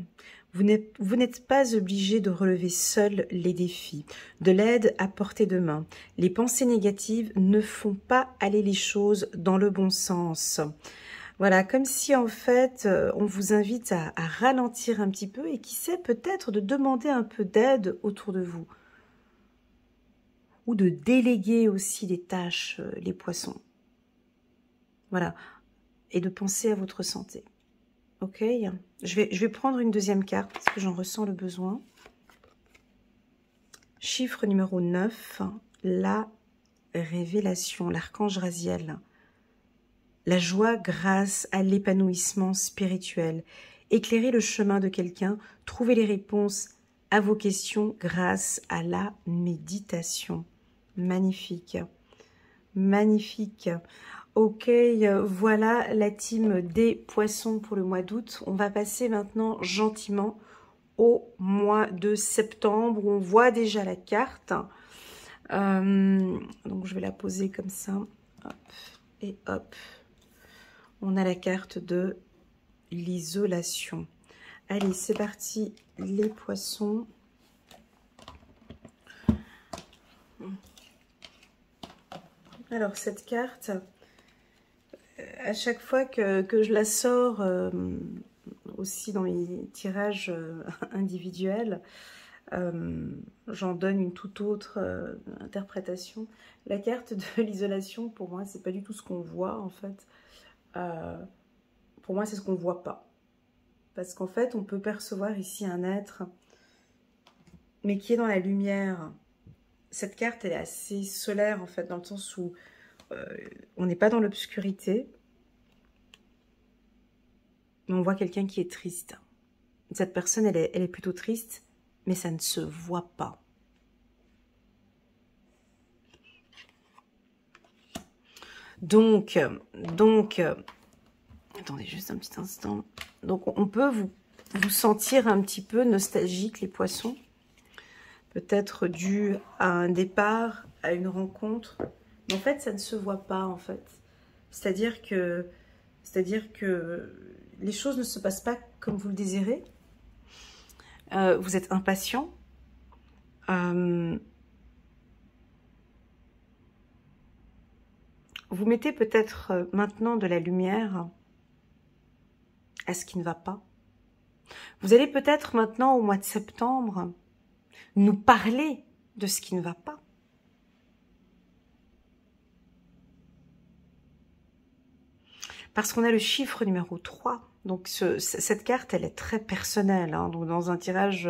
Vous n'êtes pas obligé de relever seul les défis. De l'aide à portée de main. Les pensées négatives ne font pas aller les choses dans le bon sens. Voilà, comme si en fait, on vous invite à ralentir un petit peu et qui sait peut-être de demander un peu d'aide autour de vous. Ou de déléguer aussi les tâches, les poissons. Voilà, et de penser à votre santé. Ok, je vais prendre une deuxième carte parce que j'en ressens le besoin. Chiffre numéro 9, la révélation, l'archange Raziel. La joie grâce à l'épanouissement spirituel. Éclairer le chemin de quelqu'un, trouver les réponses à vos questions grâce à la méditation. Magnifique. Magnifique. Ok, voilà la team des poissons pour le mois d'août. On va passer maintenant gentiment au mois de septembre où on voit déjà la carte. Donc je vais la poser comme ça. Hop, et hop. On a la carte de l'isolation. Allez, c'est parti, les poissons. Alors, cette carte, à chaque fois que je la sors, aussi dans mes tirages individuels, j'en donne une toute autre interprétation. La carte de l'isolation, pour moi, c'est pas du tout ce qu'on voit, en fait. Pour moi, c'est ce qu'on ne voit pas. Parce qu'en fait, on peut percevoir ici un être, mais qui est dans la lumière. Cette carte, elle est assez solaire, en fait, dans le sens où on n'est pas dans l'obscurité, mais on voit quelqu'un qui est triste. Cette personne, elle est plutôt triste, mais ça ne se voit pas. Donc, attendez juste un petit instant. Donc, on peut vous sentir un petit peu nostalgique, les poissons. Peut-être dû à un départ, à une rencontre. Mais en fait, ça ne se voit pas, en fait. C'est-à-dire que les choses ne se passent pas comme vous le désirez. Vous êtes impatient. Vous mettez peut-être maintenant de la lumière à ce qui ne va pas. Vous allez peut-être maintenant, au mois de septembre, nous parler de ce qui ne va pas. Parce qu'on a le chiffre numéro 3. Donc cette carte, elle est très personnelle. Hein. Donc dans un tirage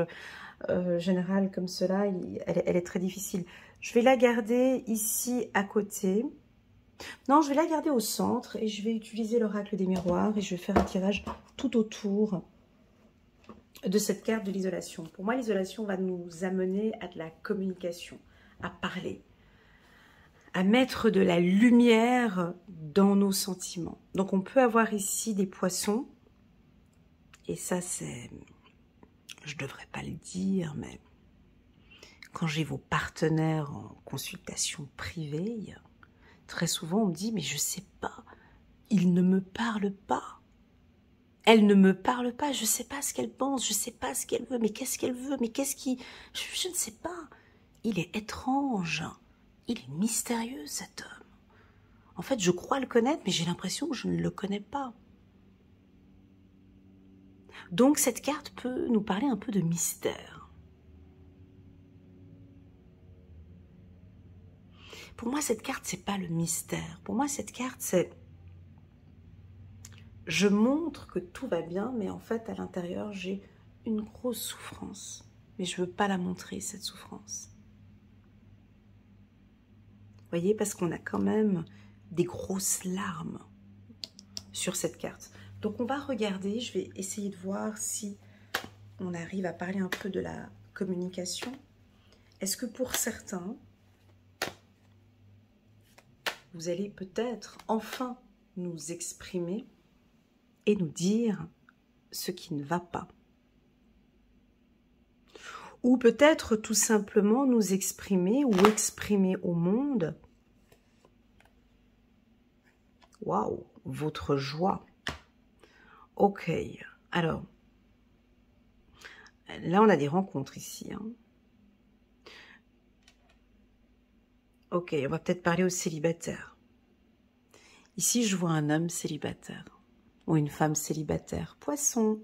général comme cela, elle est très difficile. Je vais la garder ici à côté. Non, je vais la garder au centre et je vais utiliser l'oracle des miroirs et je vais faire un tirage tout autour de cette carte de l'isolation. Pour moi, l'isolation va nous amener à de la communication, à parler, à mettre de la lumière dans nos sentiments. Donc, on peut avoir ici des poissons et ça, c'est... Je ne devrais pas le dire, mais quand j'ai vos partenaires en consultation privée, très souvent, on me dit, mais je ne sais pas, ils ne me parlent pas. Elle ne me parle pas, je ne sais pas ce qu'elle pense, je ne sais pas ce qu'elle veut, mais qu'est-ce qu'elle veut, mais qu'est-ce qui... Je ne sais pas. Il est étrange, il est mystérieux cet homme. En fait, je crois le connaître, mais j'ai l'impression que je ne le connais pas. Donc, cette carte peut nous parler un peu de mystère. Pour moi, cette carte, c'est pas le mystère. Pour moi, cette carte, c'est... Je montre que tout va bien, mais en fait, à l'intérieur, j'ai une grosse souffrance. Mais je ne veux pas la montrer, cette souffrance. Vous voyez, parce qu'on a quand même des grosses larmes sur cette carte. Donc, on va regarder, je vais essayer de voir si on arrive à parler un peu de la communication. Est-ce que pour certains, vous allez peut-être enfin nous exprimer et nous dire ce qui ne va pas. Ou peut-être tout simplement nous exprimer ou exprimer au monde, waouh, votre joie. Ok, alors, là on a des rencontres ici. Hein. Ok, on va peut-être parler aux célibataires. Ici je vois un homme célibataire. Ou une femme célibataire, poisson,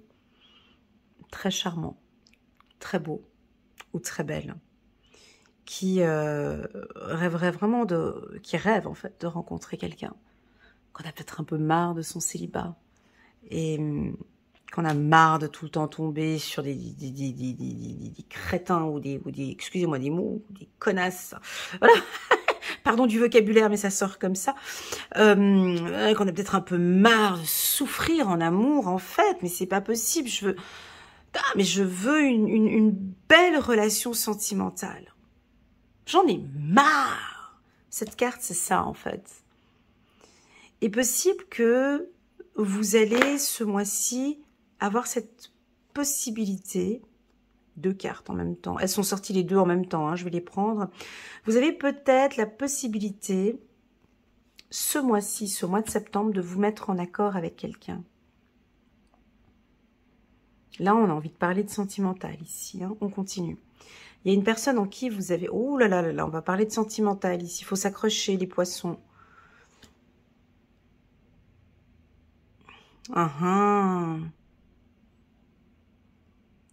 très charmant, très beau ou très belle, qui rêverait vraiment qui rêve en fait de rencontrer quelqu'un, qu'on a peut-être un peu marre de son célibat. Et qu'on a marre de tout le temps tomber sur des crétins ou des excusez-moi des mots, des connasses. Voilà. Pardon du vocabulaire, mais ça sort comme ça. Qu'on a peut-être un peu marre de souffrir en amour, en fait, mais c'est pas possible. Je veux une belle relation sentimentale. J'en ai marre. Cette carte, c'est ça, en fait. Il est possible que vous allez, ce mois-ci, avoir cette possibilité. 2 cartes en même temps. Elles sont sorties les deux en même temps, hein, je vais les prendre. Vous avez peut-être la possibilité, ce mois-ci, ce mois de septembre, de vous mettre en accord avec quelqu'un. Là, on a envie de parler de sentimental ici. Hein, on continue. Il y a une personne en qui vous avez... Oh là là là là, on va parler de sentimental ici. Il faut s'accrocher, les poissons.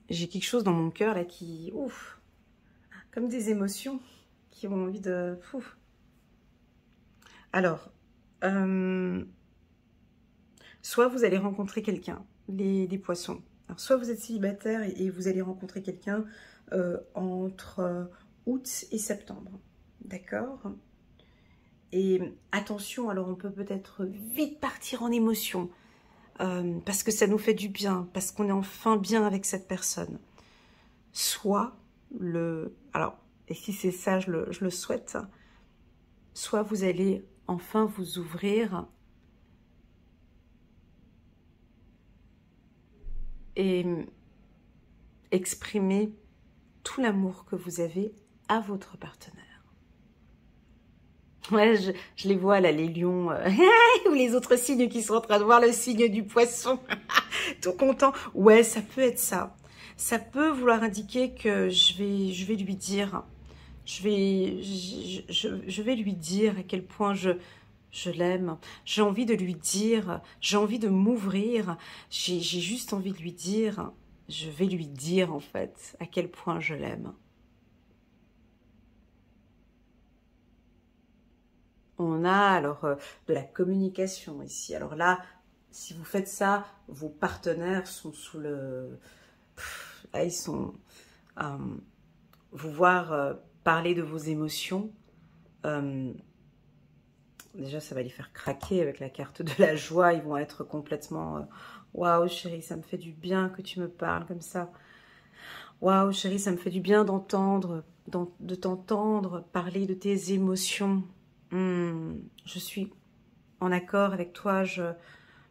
J'ai quelque chose dans mon cœur là qui... Ouf, comme des émotions qui ont envie de... Ouf. Alors, soit vous allez rencontrer quelqu'un, les poissons. Alors, soit vous êtes célibataire et vous allez rencontrer quelqu'un entre août et septembre. D'accord? Et attention, alors on peut peut-être vite partir en émotion. Parce que ça nous fait du bien, parce qu'on est enfin bien avec cette personne. Soit alors, et si c'est ça, je le souhaite, soit vous allez enfin vous ouvrir et exprimer tout l'amour que vous avez à votre partenaire. Ouais, je les vois là, les lions, ou les autres signes qui sont en train de voir le signe du poisson, tout content. Ouais, ça peut être ça. Ça peut vouloir indiquer que je vais lui dire, je vais lui dire à quel point je l'aime. J'ai envie de lui dire, j'ai envie de m'ouvrir. J'ai juste envie de lui dire, je vais lui dire en fait à quel point je l'aime. On a alors de la communication ici. Alors là, si vous faites ça, vos partenaires sont sous le... Là, ils sont... vous voir parler de vos émotions. Déjà, ça va les faire craquer avec la carte de la joie. Ils vont être complètement... Waouh, chérie, ça me fait du bien que tu me parles comme ça. Waouh, chérie, ça me fait du bien d'entendre, de t'entendre parler de tes émotions. Je suis en accord avec toi,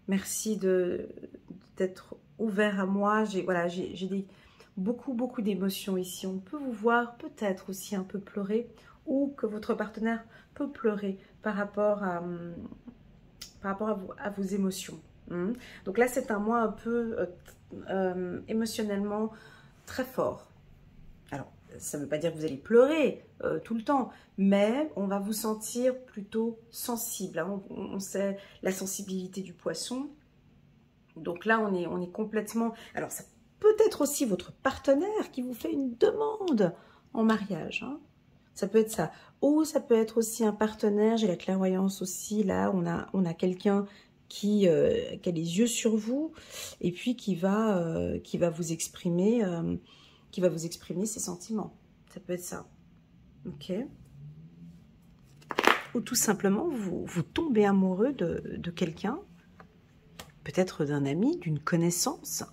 merci d'être ouvert à moi. J'ai beaucoup d'émotions ici. On peut vous voir peut-être aussi un peu pleurer, ou que votre partenaire peut pleurer par rapport à vos émotions. Donc là, c'est un mois un peu émotionnellement très fort. Alors, ça ne veut pas dire que vous allez pleurer tout le temps, mais on va vous sentir plutôt sensible. Hein. On sait la sensibilité du poisson. Donc là, on est complètement... Alors, ça peut être aussi votre partenaire qui vous fait une demande en mariage. Hein. Ça peut être ça. Ou ça peut être aussi un partenaire, j'ai la clairvoyance aussi, là, on a quelqu'un qui a les yeux sur vous et puis qui va vous exprimer... ses sentiments. Ça peut être ça. Ok. Ou tout simplement, vous tombez amoureux de quelqu'un, peut-être d'un ami, d'une connaissance,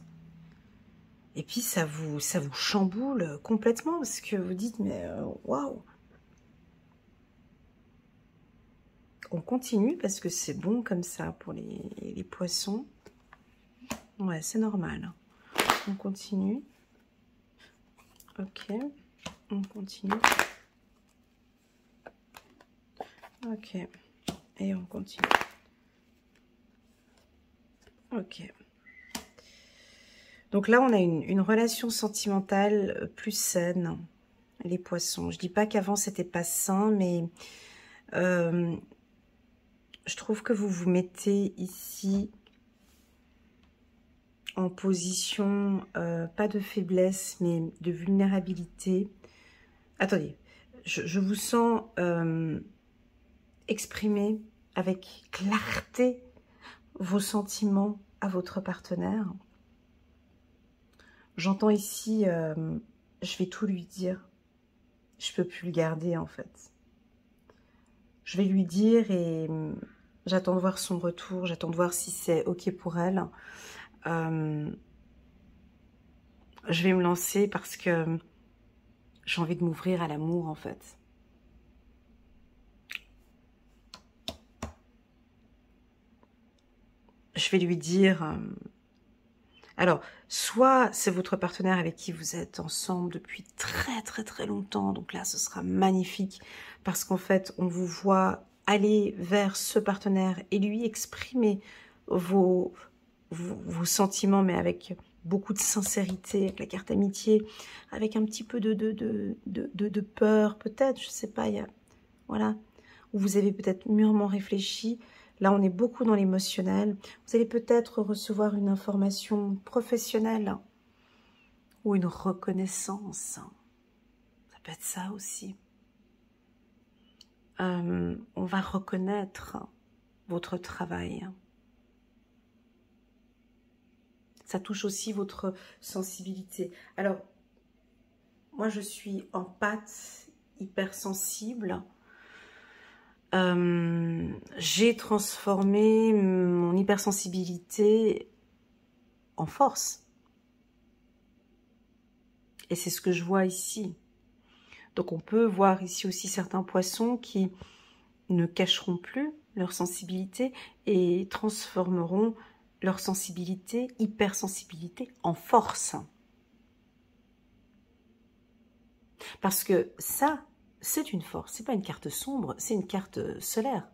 et puis ça vous chamboule complètement, parce que vous dites, mais waouh. On continue, parce que c'est bon comme ça pour les poissons. Ouais, c'est normal. On continue. Ok, on continue. Ok, et on continue. Ok. Donc là, on a une relation sentimentale plus saine, les poissons. Je dis pas qu'avant, c'était pas sain, mais je trouve que vous vous mettez ici en position, pas de faiblesse, mais de vulnérabilité. Attendez, je vous sens exprimer avec clarté vos sentiments à votre partenaire. J'entends ici, je vais tout lui dire. Je peux plus le garder en fait. Je vais lui dire et j'attends de voir son retour. J'attends de voir si c'est ok pour elle. Je vais me lancer parce que j'ai envie de m'ouvrir à l'amour en fait. Je vais lui dire... alors, soit c'est votre partenaire avec qui vous êtes ensemble depuis très très très longtemps, donc là ce sera magnifique parce qu'en fait on vous voit aller vers ce partenaire et lui exprimer vos sentiments, mais avec beaucoup de sincérité, avec la carte amitié, avec un petit peu de peur peut-être, je sais pas, voilà, où vous avez peut-être mûrement réfléchi. Là, on est beaucoup dans l'émotionnel. Vous allez peut-être recevoir une information professionnelle ou une reconnaissance. Ça peut être ça aussi. On va reconnaître votre travail. Ça touche aussi votre sensibilité. Alors, moi, je suis en pâte hypersensible. J'ai transformé mon hypersensibilité en force. Et c'est ce que je vois ici. Donc on peut voir ici aussi certains poissons qui ne cacheront plus leur sensibilité et transformeront leur sensibilité, hypersensibilité, en force. Parce que ça, c'est une force. C'est pas une carte sombre, c'est une carte solaire.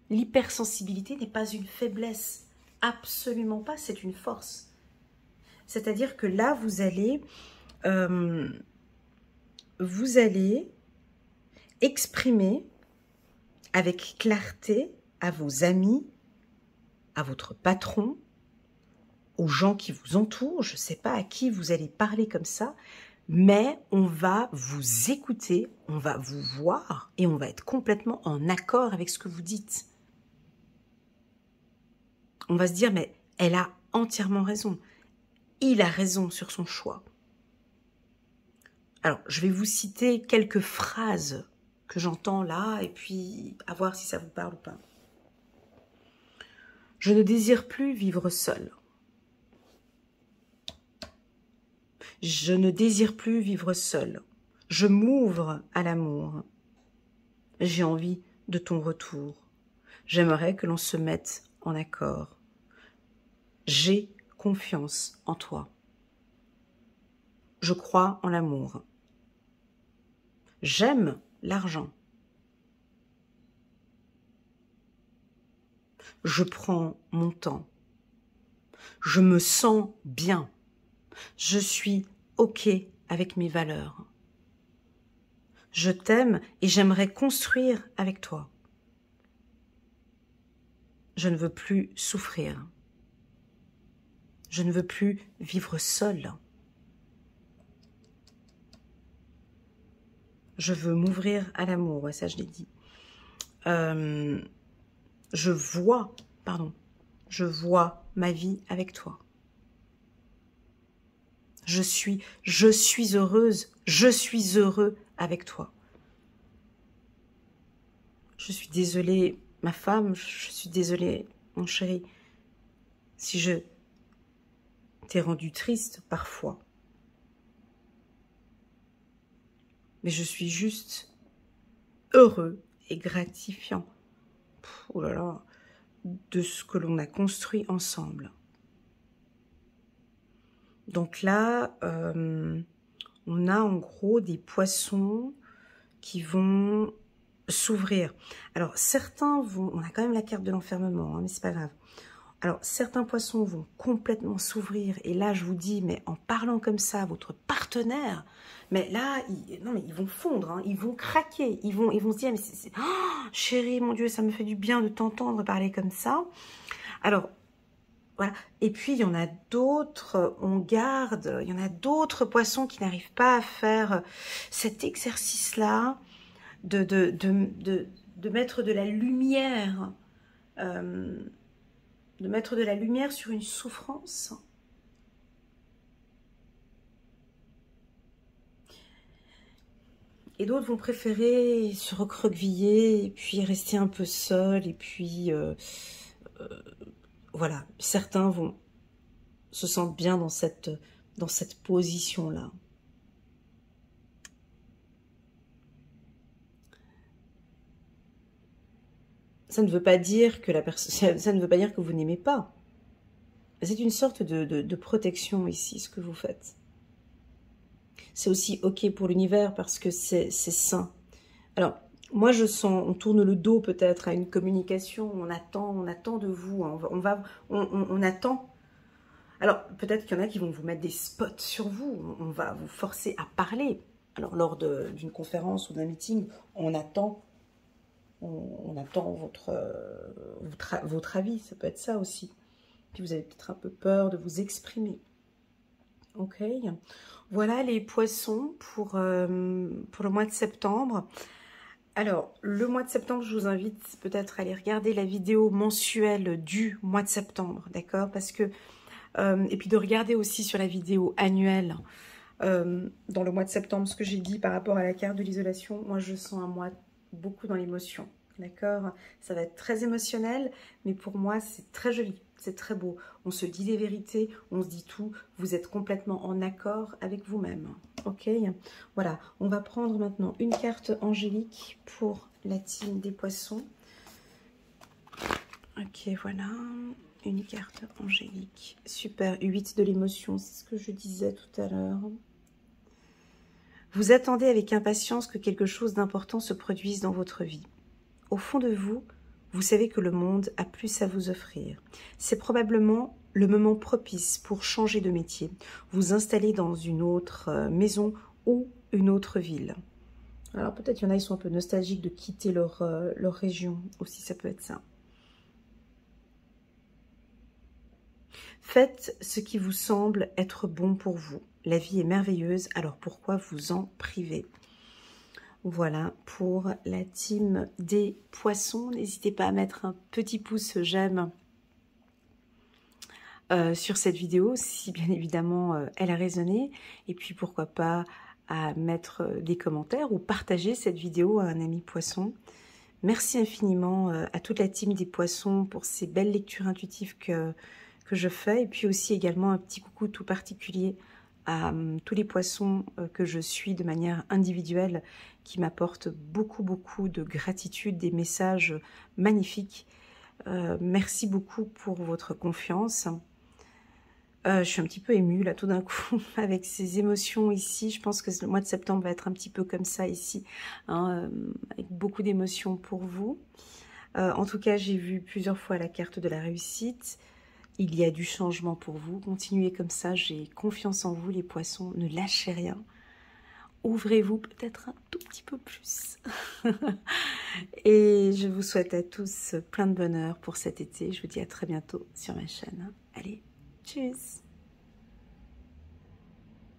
L'hypersensibilité n'est pas une faiblesse. Absolument pas, c'est une force. C'est-à-dire que là, vous allez exprimer avec clarté à vos amis, à votre patron, aux gens qui vous entourent, je ne sais pas à qui vous allez parler comme ça, mais on va vous écouter, on va vous voir et on va être complètement en accord avec ce que vous dites. On va se dire, mais elle a entièrement raison. Il a raison sur son choix. Alors, je vais vous citer quelques phrases que j'entends là, et puis à voir si ça vous parle ou pas. Je ne désire plus vivre seul. Je ne désire plus vivre seul. Je m'ouvre à l'amour. J'ai envie de ton retour. J'aimerais que l'on se mette en accord. J'ai confiance en toi. Je crois en l'amour. J'aime l'argent. Je prends mon temps. Je me sens bien. Je suis OK avec mes valeurs. Je t'aime et j'aimerais construire avec toi. Je ne veux plus souffrir. Je ne veux plus vivre seul. Je veux m'ouvrir à l'amour, ouais, ça je l'ai dit. Je vois ma vie avec toi. Je suis heureuse, je suis heureux avec toi. Je suis désolée, ma femme, je suis désolée, mon chéri, si je t'ai rendu triste parfois. Mais je suis juste heureux et gratifiant, oh là là, de ce que l'on a construit ensemble. Donc là, on a en gros des poissons qui vont s'ouvrir. Alors certains vont, on a quand même la carte de l'enfermement, hein, mais c'est pas grave. Alors certains poissons vont complètement s'ouvrir et là je vous dis, mais en parlant comme ça à votre partenaire, mais là, non mais ils vont fondre, hein, ils vont craquer, ils vont se dire, mais oh, chérie, mon Dieu, ça me fait du bien de t'entendre parler comme ça. Alors voilà. Et puis, il y en a d'autres, on garde, il y en a d'autres poissons qui n'arrivent pas à faire cet exercice-là de mettre de la lumière de mettre de la lumière sur une souffrance. Et d'autres vont préférer se recroqueviller et puis rester un peu seuls. Et puis, voilà, certains se sentent bien dans cette position-là. Ça ne veut pas dire que ça ne veut pas dire que vous n'aimez pas. C'est une sorte de protection ici, ce que vous faites. C'est aussi OK pour l'univers parce que c'est sain. Alors, moi je sens, on tourne le dos peut-être à une communication, on attend de vous, on attend. Alors, peut-être qu'il y en a qui vont vous mettre des spots sur vous, on va vous forcer à parler. Alors, lors d'une conférence ou d'un meeting, on attend votre avis, ça peut être ça aussi. Puis vous avez peut-être un peu peur de vous exprimer. Ok, voilà les poissons pour le mois de septembre. Alors, le mois de septembre, je vous invite peut-être à aller regarder la vidéo mensuelle du mois de septembre, d'accord? Parce que, et puis de regarder aussi sur la vidéo annuelle dans le mois de septembre, ce que j'ai dit par rapport à la carte de l'isolation. Moi, je sens un mois beaucoup dans l'émotion, d'accord? Ça va être très émotionnel, mais pour moi, c'est très joli. C'est très beau. On se dit des vérités, on se dit tout. Vous êtes complètement en accord avec vous-même. Ok? Voilà. On va prendre maintenant une carte angélique pour la team des poissons. Ok, voilà. Une carte angélique. Super. 8 de l'émotion. C'est ce que je disais tout à l'heure. Vous attendez avec impatience que quelque chose d'important se produise dans votre vie. Au fond de vous, vous savez que le monde a plus à vous offrir. C'est probablement le moment propice pour changer de métier, vous installer dans une autre maison ou une autre ville. Alors peut-être il y en a, ils sont un peu nostalgiques de quitter leur région, aussi ça peut être ça. Faites ce qui vous semble être bon pour vous. La vie est merveilleuse, alors pourquoi vous en priver ? Voilà pour la team des poissons. N'hésitez pas à mettre un petit pouce j'aime sur cette vidéo si bien évidemment elle a résonné. Et puis pourquoi pas à mettre des commentaires ou partager cette vidéo à un ami poisson. Merci infiniment à toute la team des poissons pour ces belles lectures intuitives que je fais. Et puis aussi également un petit coucou tout particulier à tous les poissons que je suis de manière individuelle qui m'apportent beaucoup de gratitude, des messages magnifiques. Merci beaucoup pour votre confiance. Je suis un petit peu émue là tout d'un coup avec ces émotions ici. Je pense que le mois de septembre va être un petit peu comme ça ici, hein, avec beaucoup d'émotions pour vous. En tout cas, j'ai vu plusieurs fois la carte de la réussite. Il y a du changement pour vous. Continuez comme ça. J'ai confiance en vous, les poissons. Ne lâchez rien. Ouvrez-vous peut-être un tout petit peu plus. Et je vous souhaite à tous plein de bonheur pour cet été. Je vous dis à très bientôt sur ma chaîne. Allez, tchuss!